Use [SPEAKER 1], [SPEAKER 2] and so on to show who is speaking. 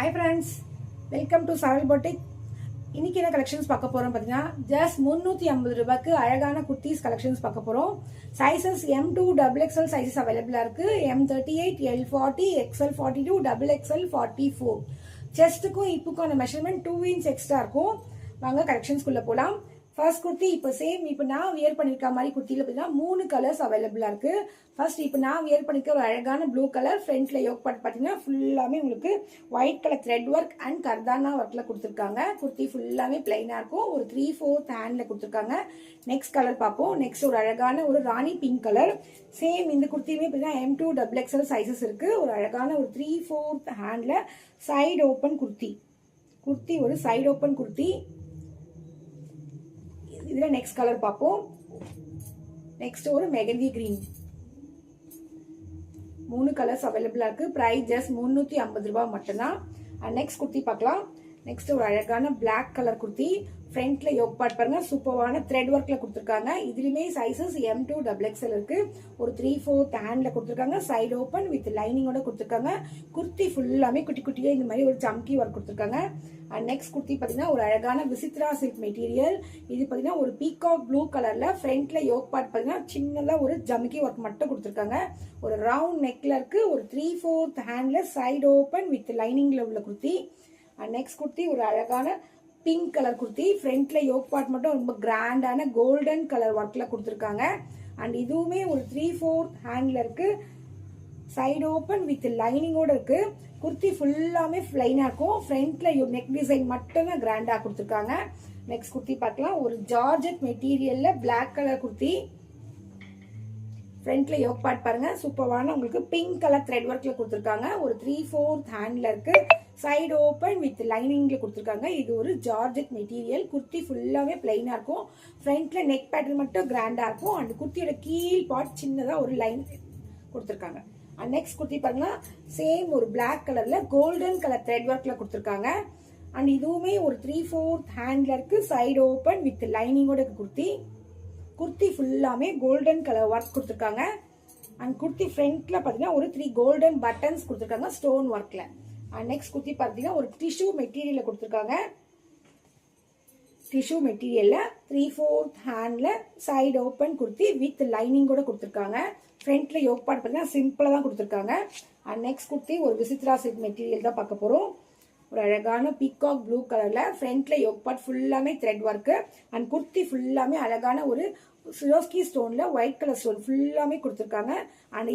[SPEAKER 1] Hi friends, welcome to Saval Boutique. இன்னைக்கு என்ன collections பார்க்க போறோம் பாத்தீங்கன்னா ஜஸ்ட் 350 ரூபாய்க்கு அழகான குர்தீஸ் கலெக்ஷன்ஸ் பார்க்க போறோம். சைஸஸ் M2 XXL சைஸஸ் அவைலபிளா இருக்கு. M38, L40, XL42, XXL 44. செஸ்ட்டுக்கும் இப்புக்கான மெஷர்மெண்ட் 2 inch எக்ஸ்ட்ரா இருக்கும். வாங்க கலெக்ஷன்ஸ்குள்ள போலாம். ஃபர்ஸ்ட் குர்த்தி இப்போ சேம் இப்போ நான் வியர் பண்ணிருக்க மாதிரி குர்த்தியில பார்த்தீங்கன்னா 3 கலர்ஸ் அவைலபிளா இருக்கு. ஃபர்ஸ்ட் இப்போ நான் வியர் பண்ணிருக்க ஒரு அழகான ப்ளூ கலர், ஃப்ரண்ட்ல யோக் பார்ட் பார்த்தீங்கன்னா ஃபுல்லாமே உங்களுக்கு white colour thread work and கர்தானா ஒர்க்ல கொடுத்துருக்காங்க. குர்த்தி ஃபுல்லாமே பிளைனா இருக்கும். ஒரு 3/4 ஹேண்ட்ல கொடுத்துருக்காங்க. நெக்ஸ்ட் கலர் பார்ப்போம். நெக்ஸ்ட் ஒரு அழகான ஒரு ராணி பிங்க் கலர். சேம் இந்த குர்த்தியுமே பார்த்தீங்கன்னா M2 XXL சைஸஸ் இருக்கு. ஒரு அழகான ஒரு 3/4 ஹேண்ட்ல சைடு ஓப்பன் குர்த்தி. குர்த்தி ஒரு சைடு ஓப்பன் குர்த்தி. இதுல நெக்ஸ்ட் கலர் பார்ப்போம். நெக்ஸ்ட் ஒரு மெகந்தி கிரீன். 3 கலர்ஸ் அவைலபிளா இருக்கு. பிரைஸ் ஜஸ்ட் 350 ரூபாய் மட்டும்தான். நெக்ஸ்ட் குர்த்தி பார்க்கலாம். நெக்ஸ்ட் ஒரு அழகான பிளாக் கலர் குர்த்தி. ஃப்ரண்ட்ல யோக் பார்ட் பாருங்க, சூப்பரான த்ரெட் ஒர்க்ல கொடுத்துருக்காங்க. இதுலயுமே சைசஸ் M2 XXL இருக்கு. ஒரு 3/4 ஹேண்ட்ல கொடுத்துருக்காங்க. சைடு ஓப்பன் வித் லைனிங்கோட கொடுத்துருக்காங்க. குர்த்தி ஃபுல்லாமே குட்டி குட்டியா இந்த மாதிரி ஒரு ஜம்கி ஒர்க் கொடுத்துருக்காங்க. அண்ட் நெக்ஸ்ட் குர்த்தி பாத்தீங்கன்னா ஒரு அழகான விசித்ரா சில்க் மெட்டீரியல். இது பாத்தீங்கன்னா ஒரு பீகாக் ப்ளூ கலர்ல ஃப்ரண்ட்ல யோக் பார்ட் பாத்தீங்கன்னா சின்னதா ஒரு ஜம்கி ஒர்க் மட்டும் கொடுத்துருக்காங்க. ஒரு ரவுண்ட் நெக்ல இருக்கு. ஒரு 3/4 ஹேண்ட்ல சைடு ஓப்பன் வித் லைனிங்ல உள்ள குர்த்தி. அண்ட் நெக்ஸ்ட் குர்த்தி ஒரு அழகான பிங்க் கலர் குர்த்தி. ஃப்ரண்ட்ல யோக் பார்ட் மட்டும் ரொம்ப கிராண்டான கோல்டன் கலர் ஒர்க்ல கொடுத்துருக்காங்க. அண்ட் இதுவுமே ஒரு 3/4 ஹேண்ட்ல இருக்கு. சைடு ஓப்பன் வித் லைனிங்கோட இருக்கு. குர்த்தி ஃபுல்லாமே பிளைனா இருக்கும். ஃப்ரண்ட்ல நெக் டிசைன் மட்டும் தான் கிராண்டா கொடுத்துருக்காங்க. நெக்ஸ்ட் குர்த்தி பார்க்கலாம். ஒரு ஜார்ஜெட் மெட்டீரியல்ல பிளாக் கலர் குர்த்தி. ஃப்ரண்ட்ல யோக் பார்ட் பாருங்க, சூப்பரான உங்களுக்கு பிங்க் கலர் த்ரெட் ஒர்க்ல கொடுத்துருக்காங்க. ஒரு 3/4 ஹேண்ட்ல இருக்கு. சைடு ஓப்பன் வித் லைனிங்ல கொடுத்துருக்காங்க. இது ஒரு ஜார்ஜெட் மெட்டீரியல். குர்த்தி ஃபுல்லாவே பிளைனா இருக்கும். ஃப்ரண்ட்ல நெக் பேட்டர்ன் மட்டும் கிராண்டா இருக்கும். அந்த குர்த்தியோட கீழ் பார்ட் சின்னதா ஒரு லைன் கொடுத்துருக்காங்க. அண்ட் நெக்ஸ்ட் குர்த்தி பாத்தீங்கன்னா சேம் ஒரு பிளாக் கலர்ல கோல்டன் கலர் த்ரெட் ஒர்க்ல கொடுத்துருக்காங்க. அண்ட் இதுவுமே ஒரு 3/4 ஹேண்ட்ல இருக்கு. சைடு ஓப்பன் வித் லைனிங்கோட குர்த்தி. குர்த்தி ஃபுல்லாமே கோல்டன் கலர் ஒர்க் கொடுத்துருக்காங்க. அண்ட் குர்த்தி ஃப்ரண்ட்ல பாத்தீங்கன்னா ஒரு 3 கோல்டன் பட்டன்ஸ் கொடுத்துருக்காங்க ஸ்டோன் ஒர்க்ல. அண்ட் நெக்ஸ்ட் குர்த்தி பாத்தீங்கன்னா ஒரு டிஷ்யூ மெட்டீரியல்ல கொடுத்துருக்காங்க. டிஷ்யூ மெட்டீரியல்ல 3/4 ஹேண்ட்ல சைடு ஓப்பன் குர்த்தி வித் லைனிங்கோட கொடுத்துருக்காங்க. ஃப்ரண்ட்ல யோக் பார்ட் பார்த்தீங்கன்னா சிம்பிளா தான் கொடுத்துருக்காங்க. அண்ட் நெக்ஸ்ட் குர்த்தி ஒரு விசித்ரா சில்க் மெட்டீரியல் தான் பார்க்க போறோம். ஒரு அழகான பீகாக் ப்ளூ கலர்ல ஃப்ரண்ட்ல யோக் பார்ட் ஃபுல்லாமே த்ரெட் ஒர்க். அண்ட் குர்த்தி ஃபுல்லாமே அழகான ஒரு சிரோஸ்கி ஸ்டோன்ல ஒயிட் கலர் ஸ்டோன் ஃபுல்லாமே கொடுத்துருக்காங்க. அண்ட்